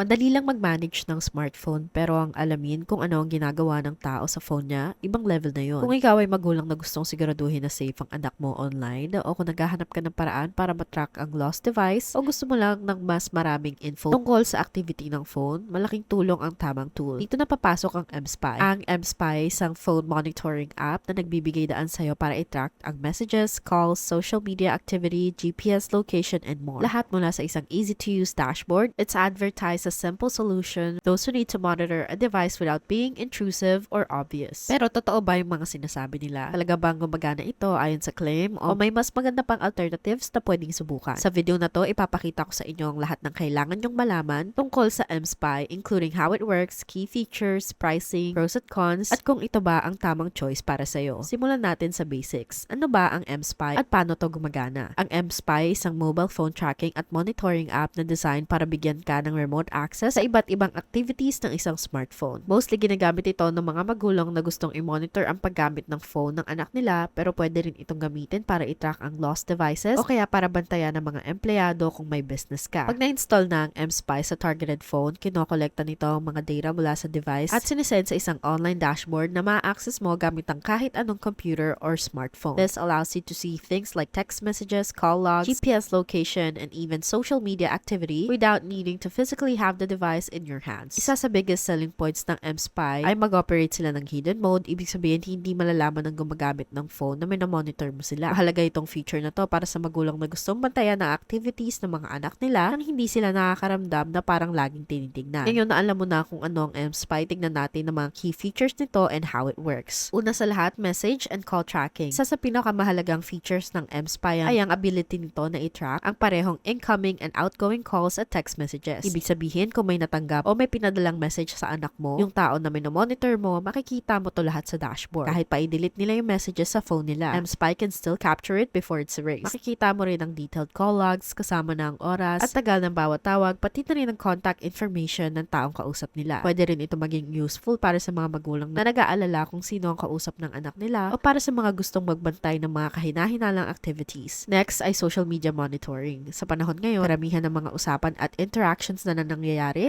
Madali lang mag-manage ng smartphone pero ang alamin kung ano ang ginagawa ng tao sa phone niya, ibang level na yun. Kung ikaw ay magulang na gustong siguraduhin na safe ang anak mo online o kung naghahanap ka ng paraan para matrack ang lost device o gusto mo lang ng mas maraming info tungkol sa activity ng phone, malaking tulong ang tamang tool. Dito na papasok ang mSpy. Ang mSpy isang phone monitoring app na nagbibigay daan sa'yo para i-track ang messages, calls, social media activity, GPS location, and more. Lahat mula sa isang easy-to-use dashboard. It's advertised as a simple solution those who need to monitor a device without being intrusive or obvious. Pero totoo ba yung mga sinasabi nila? Talaga bang gumagana ito ayon sa claim o may mas maganda pang alternatives na pwedeng subukan? Sa video na to, ipapakita ko sa inyo ang lahat ng kailangan nyong malaman tungkol sa mSpy, including how it works, key features, pricing, pros at cons, at kung ito ba ang tamang choice para sa'yo. Simulan natin sa basics. Ano ba ang mSpy at paano to gumagana? Ang mSpy isang mobile phone tracking at monitoring app na design para bigyan ka ng remote access sa iba't ibang activities ng isang smartphone. Mostly ginagamit ito ng mga magulang na gustong i-monitor ang paggamit ng phone ng anak nila, pero pwede rin itong gamitin para i-track ang lost devices o kaya para bantayan ng mga empleyado kung may business ka. Pag na-install na ang mSpy sa targeted phone, kinokolekta nito ang mga data mula sa device at sinesend sa isang online dashboard na ma-access mo gamit ang kahit anong computer or smartphone. This allows you to see things like text messages, call logs, GPS location, and even social media activity without needing to physically have the device in your hands. Isa sa biggest selling points ng mSpy ay mag-operate sila ng hidden mode, ibig sabihin hindi malalaman ng gumagamit ng phone na minomonitor mo sila. Mahalaga itong feature na to para sa magulang na gustong bantayan ang activities ng mga anak nila nang hindi sila nakakaramdam na parang laging tinitignan. Ngayon na alam mo na kung ano ang mSpy, tignan natin ang mga key features nito and how it works. Una sa lahat, message and call tracking. Isa sa pinakamahalagang features ng mSpy ay ang ability nito na i-track ang parehong incoming and outgoing calls at text messages. Ibig sabihin, kung may natanggap o may pinadalang message sa anak mo, yung tao na minomonitor mo, makikita mo to lahat sa dashboard. Kahit pa i-delete nila yung messages sa phone nila, mSpy can still capture it before it's erased. Makikita mo rin ang detailed call logs, kasama na ang oras at tagal ng bawat tawag, pati na rin ang contact information ng taong kausap nila. Pwede rin ito maging useful para sa mga magulang na nag-aalala kung sino ang kausap ng anak nila o para sa mga gustong magbantay ng mga kahina-hinalang activities. Next ay social media monitoring. Sa panahon ngayon, karamihan ng mga usapan at interactions na nangyayari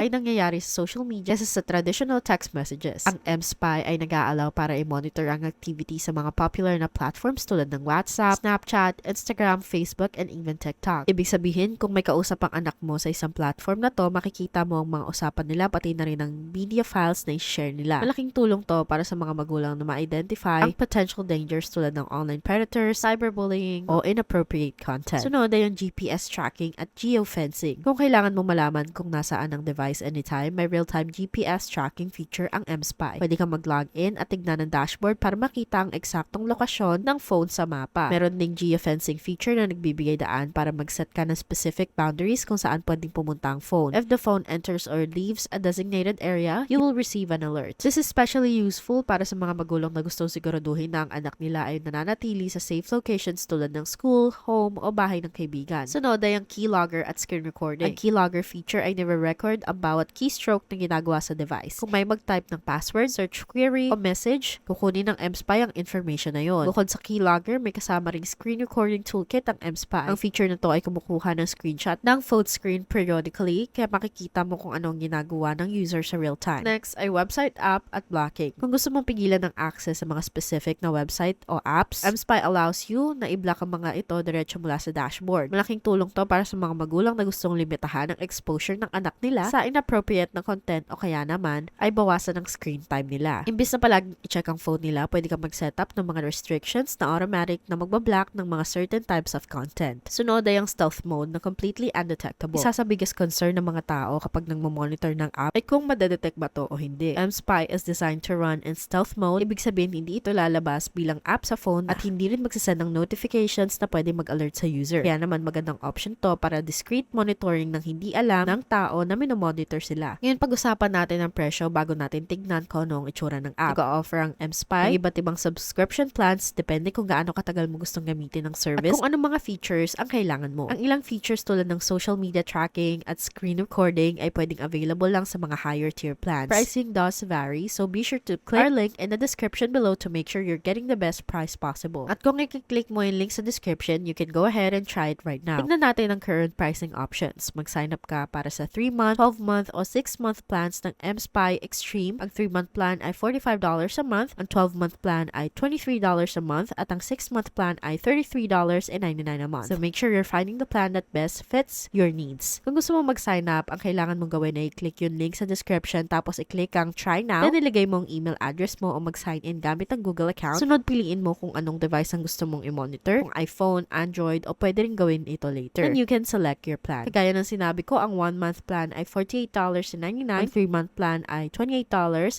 sa social media kaysa sa traditional text messages. Ang mSpy ay nag-aalaw para i-monitor ang activity sa mga popular na platforms tulad ng WhatsApp, Snapchat, Instagram, Facebook, and even TikTok. Ibig sabihin, kung may kausap ang anak mo sa isang platform na to, makikita mo ang mga usapan nila pati na rin ang media files na i-share nila. Malaking tulong to para sa mga magulang na ma-identify ang potential dangers tulad ng online predators, cyberbullying, o inappropriate content. Sunod ay yung GPS tracking at geofencing. Kung kailangan mo malaman kung nasaan ang device anytime, may real-time GPS tracking feature ang mSpy. Pwede kang mag-log in at tignan ang dashboard para makita ang eksaktong lokasyon ng phone sa mapa. Meron ding geofencing feature na nagbibigay daan para mag-set ka ng specific boundaries kung saan pwedeng pumunta ang phone. If the phone enters or leaves a designated area, you will receive an alert. This is especially useful para sa mga magulang na gustong siguraduhin na ang anak nila ay nananatili sa safe locations tulad ng school, home, o bahay ng kaibigan. Sunod ay ang keylogger at screen recording. Ang keylogger feature ay nire-record ang bawat keystroke na ginagawa sa device. Kung may mag-type ng password, search query, o message, kukunin ng mSpy ang information na yon. Bukod sa keylogger, may kasama ring screen recording toolkit ang mSpy. Ang feature na to ay kumukuha ng screenshot ng phone screen periodically, kaya makikita mo kung anong ginagawa ng user sa real time. Next ay website app at blocking. Kung gusto mong pigilan ng access sa mga specific na website o apps, mSpy allows you na i-block ang mga ito diretso mula sa dashboard. Malaking tulong to para sa mga magulang na gustong limitahan ang exposure ng anak nila sa inappropriate na content o kaya naman ay bawasan ang screen time nila. Imbis na palaging i-check ang phone nila, pwede kang mag-setup ng mga restrictions na automatic na magbablock ng mga certain types of content. Sunod ay ang stealth mode na completely undetectable. Isa sa biggest concern ng mga tao kapag nagmo-monitor ng app ay kung madedetect ba to o hindi. mSpy is designed to run in stealth mode, ibig sabihin hindi ito lalabas bilang app sa phone at hindi rin magsasend ng notifications na pwede mag-alert sa user. Kaya naman magandang option to para discreet monitoring ng hindi alam ng tao na minomonitor sila. Ngayon pag-usapan natin ang presyo bago natin tignan kung ano ang itsura ng app. Nag-o-offer ang mSpy ng iba't ibang subscription plans depende kung gaano katagal mo gustong gamitin ng service at kung anong mga features ang kailangan mo. Ang ilang features tulad ng social media tracking at screen recording ay pwedeng available lang sa mga higher tier plans. Pricing does vary, so be sure to click our link in the description below to make sure you're getting the best price possible. At kung i-click mo yung link sa description, you can go ahead and try it right now. Tignan natin ang current pricing options. Mag-sign up ka para sa 3 6-month, 12-month o 6-month plans ng M-Spy Extreme. Ang 3-month plan ay $45 a month, ang 12-month plan ay $23 a month, at ang 6-month plan ay $33.99 a month. So make sure you're finding the plan that best fits your needs. Kung gusto mo mag-sign up, ang kailangan mong gawin ay i-click yung link sa description tapos i-click ang try now, then ilagay mo ang email address mo o mag-sign in gamit ang Google account. Sunod, piliin mo kung anong device ang gusto mong i-monitor, kung iPhone, Android, o pwede rin gawin ito later. And you can select your plan. Kagaya ng sinabi ko, ang 1-month plan ay $48.99, ang 3-month plan ay $28,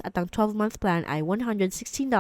at ang 12-month plan ay $116.07.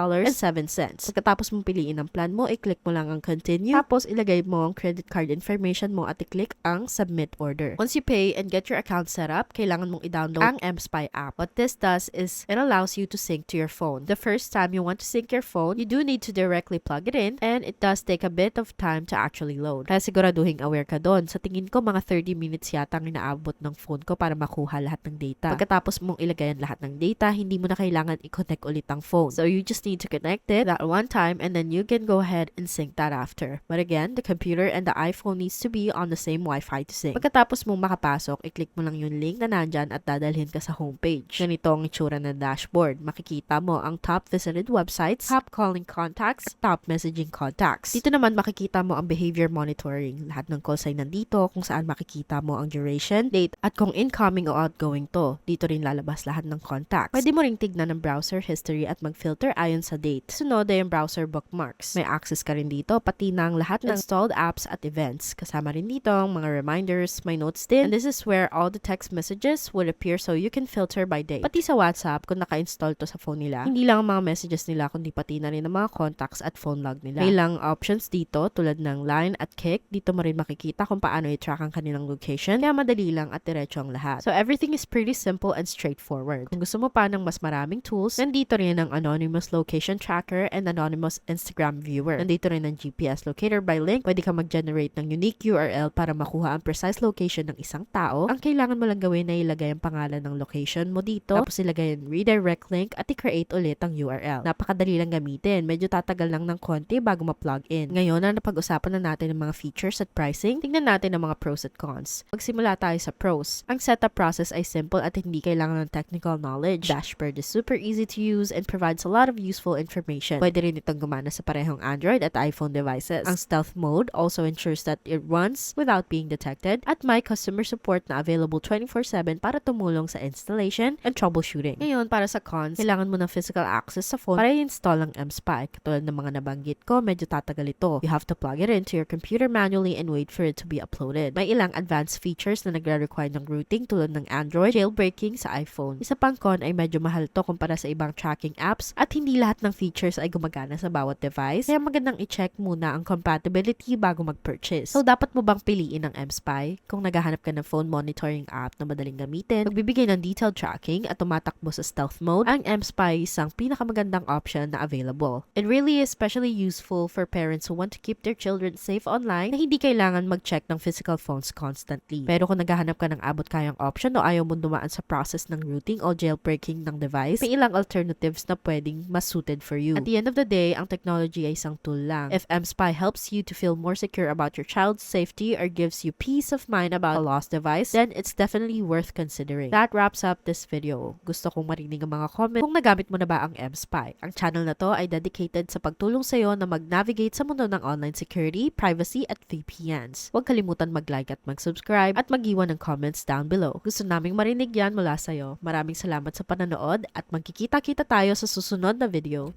Pagkatapos mong piliin ang plan mo, i-click mo lang ang continue, tapos ilagay mo ang credit card information mo at i-click ang submit order. Once you pay and get your account set up, kailangan mong i-download ang M-Spy app. What this does is it allows you to sync to your phone. The first time you want to sync your phone, you do need to directly plug it in, and it does take a bit of time to actually load. Kaya siguraduhin aware ka doon. Sa tingin ko, mga 30 minutes yata ang inaabot ng phone ko para makuha lahat ng data. Pagkatapos mong ilagay ang lahat ng data, hindi mo na kailangan i-connect ulit ang phone. So you just need to connect it that one time, and then you can go ahead and sync that after. But again, the computer and the iPhone needs to be on the same Wi-Fi to sync. Pagkatapos mong makapasok, i-click mo lang yung link na nandyan at dadalhin ka sa homepage. Ganito ang itsura ng dashboard. Makikita mo ang top visited websites, top calling contacts, top messaging contacts. Dito naman makikita mo ang behavior monitoring. Lahat ng calls ay nandito, kung saan makikita mo ang duration, date, at kung incoming o outgoing to. Dito rin lalabas lahat ng contacts. Pwede mo ring tignan ang browser history at mag-filter ayon sa date. Sunod ay ang browser bookmarks. May access ka rin dito, pati na ang lahat ng installed apps at events. Kasama rin dito ang mga reminders, may notes din. And this is where all the text messages would appear, so you can filter by date. Pati sa WhatsApp, kung naka-install to sa phone nila, hindi lang ang mga messages nila, kundi pati na rin ang mga contacts at phone log nila. May ilang options dito tulad ng line at kick. Dito mo rin makikita kung paano i-track ang kanilang location. Kaya madali lang at diretso ang lahat. So everything is pretty simple and straightforward. Kung gusto mo pa ng mas maraming tools, nandito rin ang anonymous location tracker and anonymous Instagram viewer. Nandito rin ang GPS locator by link. Pwede ka mag-generate ng unique URL para makuha ang precise location ng isang tao. Ang kailangan mo lang gawin ay ilagay ang pangalan ng location mo dito, tapos ilagay ang redirect link at i-create ulit ang URL. Napakadali lang gamitin. Medyo tatagal lang ng konti bago ma-plug in. Ngayon na napag-usapan na natin ang mga features at pricing, tingnan natin ang mga pros at cons. Magsimula tayo sa pros. Ang setup process ay simple at hindi kailangan ng technical knowledge. Dashboard is super easy to use and provides a lot of useful information. Pwede rin itong gumana sa parehong Android at iPhone devices. Ang stealth mode also ensures that it runs without being detected, at may customer support na available 24/7 para tumulong sa installation and troubleshooting. Ngayon, para sa cons, kailangan mo ng physical access sa phone para i-install ang M-Spy. Katulad ng mga nabanggit ko, medyo tatagal ito. You have to plug it into your computer manually and wait for it to be uploaded. May ilang advanced features na nagre-require ng routing tulad ng Android, jailbreaking sa iPhone. Isa pang con ay medyo mahal to kumpara sa ibang tracking apps, at hindi lahat ng features ay gumagana sa bawat device. Kaya magandang i-check muna ang compatibility bago mag-purchase. So, dapat mo bang piliin ang M-Spy? Kung naghahanap ka ng phone monitoring app na madaling gamitin, magbibigay ng detailed tracking at tumatakbo sa stealth mode, ang M-Spy is ang pinakamagandang option na available. It really is especially useful for parents who want to keep their children safe online na hindi kailangan mag-check ng physical phones constantly. Pero kung naghahanap ka ng abot kayang option o ayaw mo dumaan sa process ng routing o jailbreaking ng device, may ilang alternatives na pwedeng mas suited for you. At the end of the day, ang technology ay isang tool lang. If M-Spy helps you to feel more secure about your child's safety or gives you peace of mind about a lost device, then it's definitely worth considering. That wraps up this video. Gusto kong marinig ang mga comment kung nagamit mo na ba ang M-Spy. Ang channel na to ay dedicated sa pagtulong sa iyo na mag-navigate sa mundo ng online security, privacy, at VPNs. Huwag kalimutan mag-like at mag-subscribe at mag-iwan ng comments down below. Gusto naming marinig yan mula sa iyo. Maraming salamat sa panonood at magkikita-kita tayo sa susunod na video.